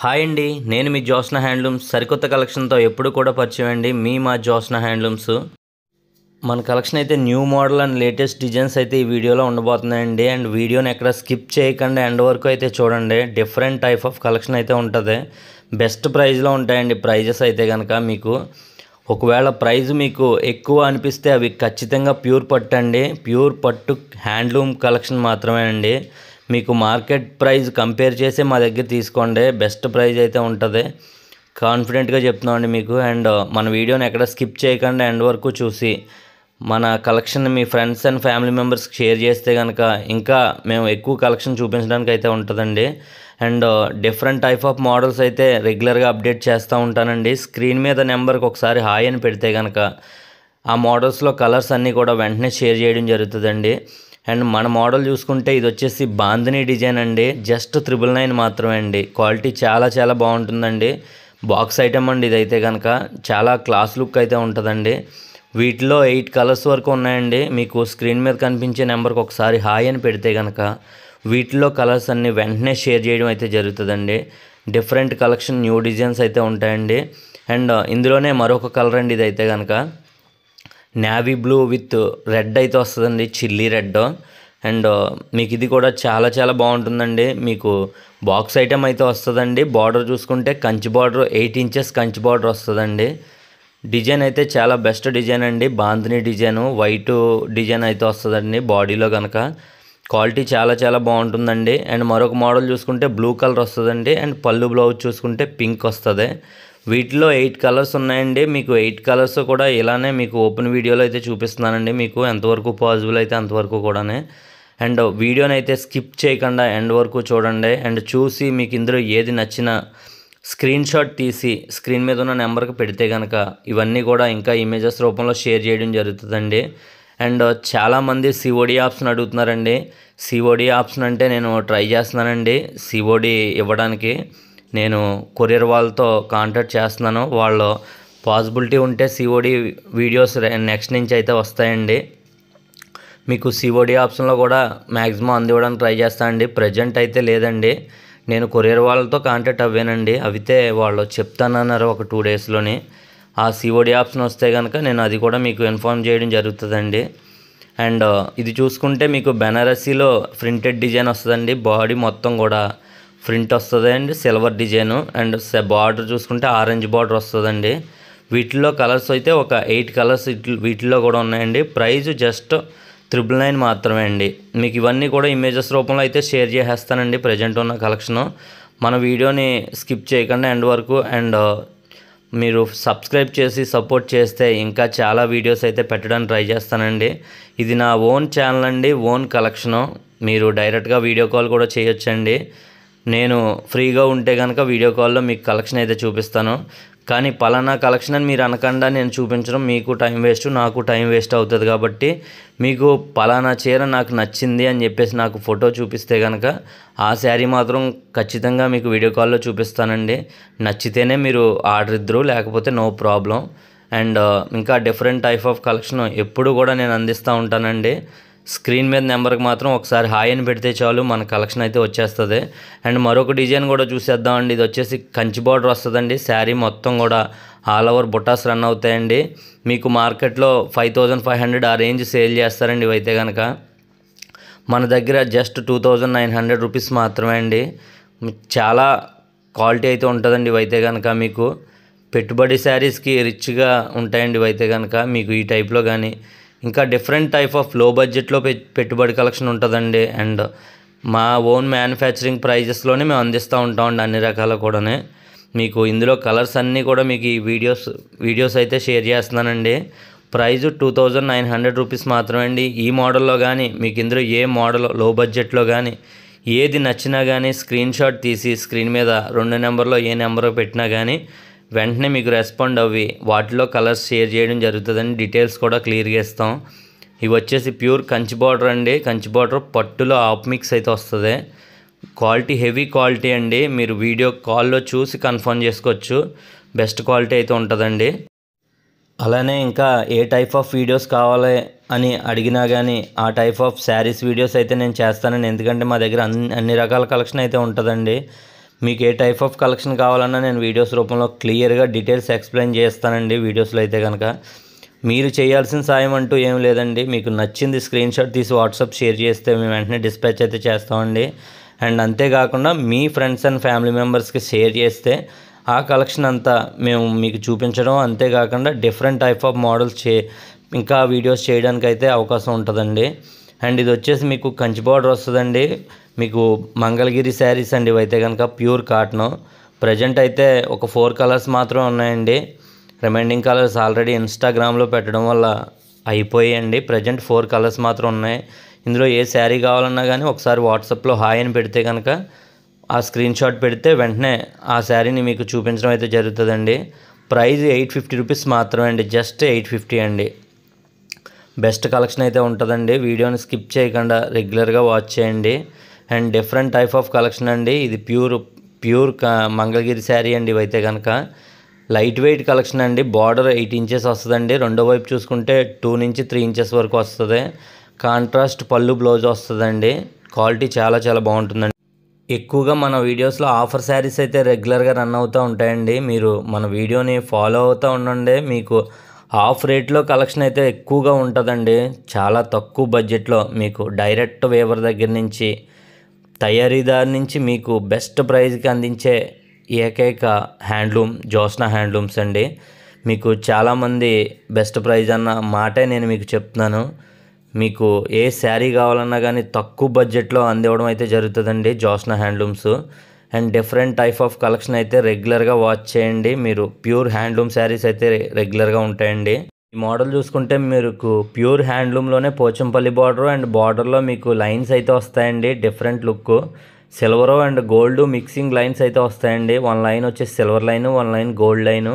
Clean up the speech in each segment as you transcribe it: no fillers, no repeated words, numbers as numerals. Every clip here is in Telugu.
హాయ్ అండి, నేను మీ జ్యోత్స్న హ్యాండ్లూమ్స్ సరికొత్త కలెక్షన్తో ఎప్పుడు కూడా పరిచయం అండి. మా జ్యోత్స్న హ్యాండ్లూమ్స్ మన కలెక్షన్ అయితే new model and latest designs అయితే ఈ వీడియోలో ఉండబోతున్నాయండి. అండ్ వీడియోని ఎక్కడ స్కిప్ చేయకుండా ఎండ్ వరకు అయితే చూడండి. డిఫరెంట్ టైప్ ఆఫ్ కలెక్షన్ అయితే ఉంటుంది. బెస్ట్ ప్రైస్లో ఉంటాయండి ప్రైజెస్ అయితే కనుక. మీకు ఒకవేళ ప్రైస్ మీకు ఎక్కువ అనిపిస్తే అవి ఖచ్చితంగా ప్యూర్ పట్టు అండి. ప్యూర్ పట్టు హ్యాండ్లూమ్ కలెక్షన్ మాత్రమే అండి. మీకు మార్కెట్ ప్రైస్ కంపేర్ చేసి మా దగ్గర తీసుకోండి, బెస్ట్ ప్రైస్ అయితే ఉంటుంది. కాన్ఫిడెంట్గా చెప్తున్నామండి మీకు. అండ్ మన వీడియోని ఎక్కడ స్కిప్ చేయకుండా ఎండ్ వరకు చూసి మన collection me friends and family మెంబర్స్కి షేర్ చేస్తే కనుక ఇంకా మేము ఎక్కువ కలెక్షన్ చూపించడానికి అయితే ఉంటుందండి. And different type of models అయితే రెగ్యులర్గా అప్డేట్ చేస్తూ ఉంటానండి. స్క్రీన్ మీద నెంబర్కి ఒకసారి హాయ్ అని పెడితే కనుక ఆ మోడల్స్లో కలర్స్ అన్నీ కూడా వెంటనే షేర్ చేయడం జరుగుతుందండి. అండ్ మన మోడల్ చూసుకుంటే ఇది వచ్చేసి బాందినీ డిజైన్ అండి. జస్ట్ 999 మాత్రమే అండి. క్వాలిటీ చాలా చాలా బాగుంటుందండి. బాక్స్ ఐటమ్ అండి ఇదైతే కనుక. చాలా క్లాస్ లుక్ అయితే ఉంటుందండి. వీటిలో 8 కలర్స్ వరకు ఉన్నాయండి. మీకు స్క్రీన్ మీద కనిపించే నెంబర్కి ఒకసారి హాయ్ అని పెడితే కనుక వీటిలో కలర్స్ అన్నీ వెంటనే షేర్ చేయడం అయితే జరుగుతుందండి. డిఫరెంట్ కలెక్షన్ న్యూ డిజైన్స్ అయితే ఉంటాయండి. అండ్ ఇందులోనే మరొక కలర్ అండి ఇదైతే కనుక. నేవీ బ్లూ విత్ రెడ్ అయితే వస్తుందండి, చిల్లీ రెడ్. అండ్ మీకు ఇది కూడా చాలా చాలా బాగుంటుందండి. మీకు బాక్స్ ఐటమ్ అయితే వస్తుందండి. బార్డర్ చూసుకుంటే Kanchi border 8 inches Kanchi border వస్తుందండి. డిజైన్ అయితే చాలా బెస్ట్ డిజైన్ అండి. బాందినీ డిజైన్ వైట్ డిజైన్ అయితే వస్తుందండి బాడీలో కనుక. క్వాలిటీ చాలా చాలా బాగుంటుందండి. అండ్ మరొక మోడల్ చూసుకుంటే బ్లూ కలర్ వస్తుందండి. అండ్ పళ్ళు బ్లౌజ్ చూసుకుంటే పింక్ వస్తుంది. వీటిలో 8 కలర్స్ ఉన్నాయండి. మీకు 8 కలర్స్ కూడా ఇలానే మీకు ఓపెన్ వీడియోలో అయితే చూపిస్తున్నానండి. మీకు ఎంతవరకు పాసిబుల్ అయితే అంతవరకు కూడానే. అండ్ వీడియోని అయితే స్కిప్ చేయకుండా ఎండ్ వరకు చూడండి. అండ్ చూసి మీకు ఇందులో ఏది నచ్చినా స్క్రీన్ షాట్ తీసి స్క్రీన్ మీద ఉన్న నెంబర్కి పెడితే కనుక ఇవన్నీ కూడా ఇంకా ఇమేజెస్ రూపంలో షేర్ చేయడం జరుగుతుందండి. అండ్ చాలామంది సిఓడి ఆప్షన్ అడుగుతున్నారండి. సిఓడి ఆప్షన్ అంటే నేను ట్రై చేస్తున్నానండి. సిఓడి ఇవ్వడానికి నేను కొరియర్ వాళ్ళతో కాంటాక్ట్ చేస్తున్నాను. వాళ్ళు పాసిబిలిటీ ఉంటే సిఓడి వీడియోస్ నెక్స్ట్ నుంచి అయితే వస్తాయండి. మీకు సిఓడి ఆప్షన్లో కూడా మ్యాక్సిమం అందివ్వడానికి ట్రై చేస్తానండి. ప్రజెంట్ అయితే లేదండి. నేను కొరియర్ వాళ్ళతో కాంటాక్ట్ అవ్వానండి. అవితే వాళ్ళు చెప్తానన్నారు ఒక 2 డేస్లోని. ఆ సిఓడి ఆప్షన్ వస్తే కనుక నేను అది కూడా మీకు ఇన్ఫార్మ్ చేయడం జరుగుతుందండి. అండ్ ఇది చూసుకుంటే మీకు బెనారసీలో ప్రింటెడ్ డిజైన్ వస్తుందండి. బాడీ మొత్తం కూడా ప్రింట్ వస్తుంది అండి, సిల్వర్ డిజైను. అండ్ బార్డర్ చూసుకుంటే ఆరెంజ్ బార్డర్ వస్తుందండి. వీటిల్లో కలర్స్ అయితే ఒక 8 కలర్స్ వీటిల్లో కూడా ఉన్నాయండి. ప్రైస్ జస్ట్ 999 మాత్రమే అండి. మీకు ఇవన్నీ కూడా ఇమేజెస్ రూపంలో అయితే షేర్ చేసేస్తానండి ప్రజెంట్ ఉన్న కలెక్షను. మన వీడియోని స్కిప్ చేయకుండా ఎండ్ వరకు. అండ్ మీరు సబ్స్క్రైబ్ చేసి సపోర్ట్ చేస్తే ఇంకా చాలా వీడియోస్ అయితే పెట్టడానికి ట్రై చేస్తానండి. ఇది నా ఓన్ ఛానల్ అండి, ఓన్ కలెక్షను. మీరు డైరెక్ట్గా వీడియో కాల్ కూడా చేయొచ్చండి. నేను ఫ్రీగా ఉంటే కనుక వీడియో కాల్లో మీకు కలెక్షన్ అయితే చూపిస్తాను. కానీ పలానా కలెక్షన్ అని మీరు అనకుండా నేను చూపించడం మీకు టైం వేస్ట్, నాకు టైం వేస్ట్ అవుతుంది. కాబట్టి మీకు పలానా చీర నాకు నచ్చింది అని చెప్పేసి నాకు ఫోటో చూపిస్తే కనుక ఆ శారీ మాత్రం ఖచ్చితంగా మీకు వీడియో కాల్లో చూపిస్తానండి. నచ్చితేనే మీరు ఆర్డర్ ఇద్దరు, లేకపోతే నో ప్రాబ్లం. అండ్ ఇంకా డిఫరెంట్ టైప్ ఆఫ్ కలెక్షన్ ఎప్పుడు కూడా నేను అందిస్తూ ఉంటానండి. స్క్రీన్ మీద నెంబర్కి మాత్రం ఒకసారి హాయ్ అని పెడితే చాలు, మన కలెక్షన్ అయితే వచ్చేస్తుంది. అండ్ మరొక డిజైన్ కూడా చూసేద్దామండి. ఇది వచ్చేసి కంచి బార్డర్ వస్తుందండి. శారీ మొత్తం కూడా ఆల్ ఓవర్ బుటాస్ రన్ అవుతాయండి. మీకు మార్కెట్లో 5500 ఆ రేంజ్ సేల్ చేస్తారండి ఇవైతే కనుక. మన దగ్గర జస్ట్ 2900 రూపీస్ మాత్రమే అండి. చాలా క్వాలిటీ అయితే ఉంటుందండి ఇవైతే కనుక. మీకు పెట్టుబడి శారీస్కి రిచ్గా ఉంటాయండి ఇవైతే కనుక. మీకు ఈ టైప్లో కానీ ఇంకా డిఫరెంట్ టైప్ ఆఫ్ లో బడ్జెట్లో పెట్టుబడి కలెక్షన్ ఉంటుందండి. అండ్ మా ఓన్ మ్యానుఫ్యాక్చరింగ్ ప్రైజెస్లోనే మేము అందిస్తూ ఉంటామండి అన్ని రకాల కూడానే. మీకు ఇందులో కలర్స్ అన్నీ కూడా మీకు ఈ వీడియోస్ అయితే షేర్ చేస్తున్నానండి. ప్రైజు 2900 రూపీస్ మాత్రమే అండి. ఈ మోడల్లో కానీ మీకు ఇందులో ఏ మోడల్ లో బడ్జెట్లో కానీ ఏది నచ్చినా కానీ స్క్రీన్ షాట్ తీసి స్క్రీన్ మీద 2 నెంబర్లో ఏ నెంబర్ పెట్టినా కానీ వెంటనే మీకు రెస్పాండ్ అవ్వి వాటిలో కలర్స్ షేర్ చేయడం జరుగుతుందండి. డీటెయిల్స్ కూడా క్లియర్గా ఇస్తాం. ఇవి వచ్చేసి ప్యూర్ కంచి బార్డర్ అండి. కంచి బార్డర్ పట్టులో ఆఫ్ మిక్స్ అయితే వస్తుంది. క్వాలిటీ హెవీ క్వాలిటీ అండి. మీరు వీడియో కాల్లో చూసి కన్ఫర్మ్ చేసుకోవచ్చు. బెస్ట్ క్వాలిటీ అయితే ఉంటుందండి. అలానే ఇంకా ఏ టైప్ ఆఫ్ వీడియోస్ కావాలి అని అడిగినా కానీ ఆ టైప్ ఆఫ్ శారీస్ వీడియోస్ అయితే నేను చేస్తానండి. ఎందుకంటే మా దగ్గర అన్ని రకాల కలెక్షన్ అయితే ఉంటుందండి. మీకు ఏ టైప్ ఆఫ్ కలెక్షన్ కావాలన్నా నేను వీడియోస్ రూపంలో క్లియర్గా డీటెయిల్స్ ఎక్స్ప్లెయిన్ చేస్తానండి. వీడియోస్లో అయితే కనుక మీరు చేయాల్సిన సాయం అంటూ ఏం లేదండి. మీకు నచ్చింది స్క్రీన్ షాట్ తీసి వాట్సాప్ షేర్ చేస్తే మేము వెంటనే డిస్పాచ్ అయితే చేస్తామండి. అండ్ అంతేకాకుండా మీ ఫ్రెండ్స్ అండ్ ఫ్యామిలీ మెంబర్స్కి షేర్ చేస్తే ఆ కలెక్షన్ అంతా మేము మీకు చూపించడం, అంతేకాకుండా డిఫరెంట్ టైప్ ఆఫ్ మోడల్స్ ఇంకా వీడియోస్ చేయడానికి అయితే అవకాశం ఉంటుందండి. అండ్ ఇది వచ్చేసి మీకు కంచి బార్డర్ వస్తుందండి. మీకు మంగళగిరి శారీస్ అండి ఇవైతే కనుక ప్యూర్ కాటన్. ప్రజెంట్ అయితే ఒక 4 కలర్స్ మాత్రమే ఉన్నాయండి. రిమైనింగ్ కలర్స్ ఆల్రెడీ ఇన్స్టాగ్రామ్లో పెట్టడం వల్ల అయిపోయాయండి. ప్రజెంట్ 4 కలర్స్ మాత్రం ఉన్నాయి. ఇందులో ఏ శారీ కావాలన్నా కానీ ఒకసారి వాట్సాప్లో హాయ్ అని పెడితే కనుక ఆ స్క్రీన్ షాట్ పెడితే వెంటనే ఆ శారీని మీకు చూపించడం అయితే జరుగుతుందండి. ప్రైస్ 850 రూపీస్ మాత్రమే అండి. జస్ట్ 850 అండి. బెస్ట్ కలెక్షన్ అయితే ఉంటుందండి. వీడియోని స్కిప్ చేయకుండా రెగ్యులర్గా వాచ్ చేయండి. And different type of collection అండి. ఇది ప్యూర్ మంగళగిరి శారీ అండి ఇవైతే కనుక. లైట్ వెయిట్ కలెక్షన్ అండి. బార్డర్ 8 ఇంచెస్ వస్తుందండి. రెండో వైపు చూసుకుంటే 2 నుంచి 3 ఇంచెస్ వరకు వస్తుంది. కాంట్రాస్ట్ పళ్ళు బ్లౌజ్ వస్తుందండి. క్వాలిటీ చాలా చాలా బాగుంటుందండి. ఎక్కువగా మన వీడియోస్లో ఆఫర్ శారీస్ అయితే రెగ్యులర్గా రన్ అవుతూ ఉంటాయండి. మీరు మన వీడియోని ఫాలో అవుతూ ఉండండి. మీకు ఆఫ్ రేట్లో కలెక్షన్ అయితే ఎక్కువగా ఉంటుందండి. చాలా తక్కువ బడ్జెట్లో మీకు డైరెక్ట్ వేవర్ దగ్గర నుంచి తయారీదారు నుంచి మీకు బెస్ట్ ప్రైస్కి అందించే ఏకైక హ్యాండ్లూమ్ జ్యోత్స్న హ్యాండ్లూమ్స్ అండి. మీకు చాలామంది బెస్ట్ ప్రైస్ అన్న మాటే నేను మీకు చెప్తున్నాను. మీకు ఏ శారీ కావాలన్నా కానీ తక్కువ బడ్జెట్లో అందివ్వడం అయితే జరుగుతుందండి Jyotsna handlooms. And different type of collection అయితే రెగ్యులర్గా వాచ్ చేయండి. మీరు ప్యూర్ హ్యాండ్లూమ్ శారీస్ అయితే రెగ్యులర్గా ఉంటాయండి. ఈ మోడల్ చూసుకుంటే మీకు ప్యూర్ హ్యాండ్లూమ్లోనే పోచంపల్లి బార్డర్ అండ్ బార్డర్లో మీకు లైన్స్ అయితే వస్తాయండి. Different look silver and gold mixing lines అయితే వస్తాయండి. 1 లైన్ వచ్చేసి silver line, 1 line gold line.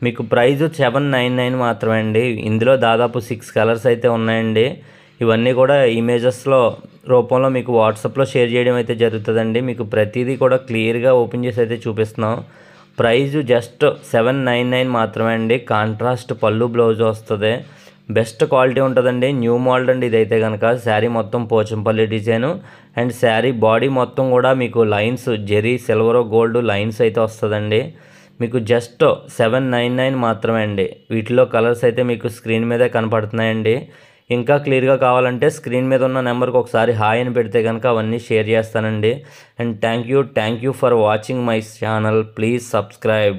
మీకు ప్రైస్ 799 మాత్రమే అండి. ఇందులో దాదాపు 6 కలర్స్ అయితే ఉన్నాయండి. ఇవన్నీ కూడా ఇమేజెస్లో రూపంలో మీకు వాట్సాప్లో షేర్ చేయడం అయితే జరుగుతుందండి. మీకు ప్రతిదీ కూడా క్లియర్గా ఓపెన్ చేసి అయితే చూపిస్తున్నాం. ప్రైస్ జస్ట్ 799 మాత్రమే అండి. కాంట్రాస్ట్ పళ్ళు బ్లౌజ్ వస్తుంది. బెస్ట్ క్వాలిటీ ఉంటుందండి. న్యూ మోడల్ అండి ఇదైతే కనుక. శారీ మొత్తం Pochampally design and sari body మొత్తం కూడా మీకు lines zari silver gold lines అయితే వస్తుందండి. మీకు జస్ట్ 799 మాత్రమే అండి. వీటిలో కలర్స్ అయితే మీకు స్క్రీన్ మీదే కనపడుతున్నాయండి. ఇంకా క్లియర్గా కావాలంటే స్క్రీన్ మీద ఉన్న నెంబర్కి ఒకసారి హాయ్ అని పెడితే కనుక అవన్నీ షేర్ చేస్తానండి. And thank you for watching my channel. Please subscribe.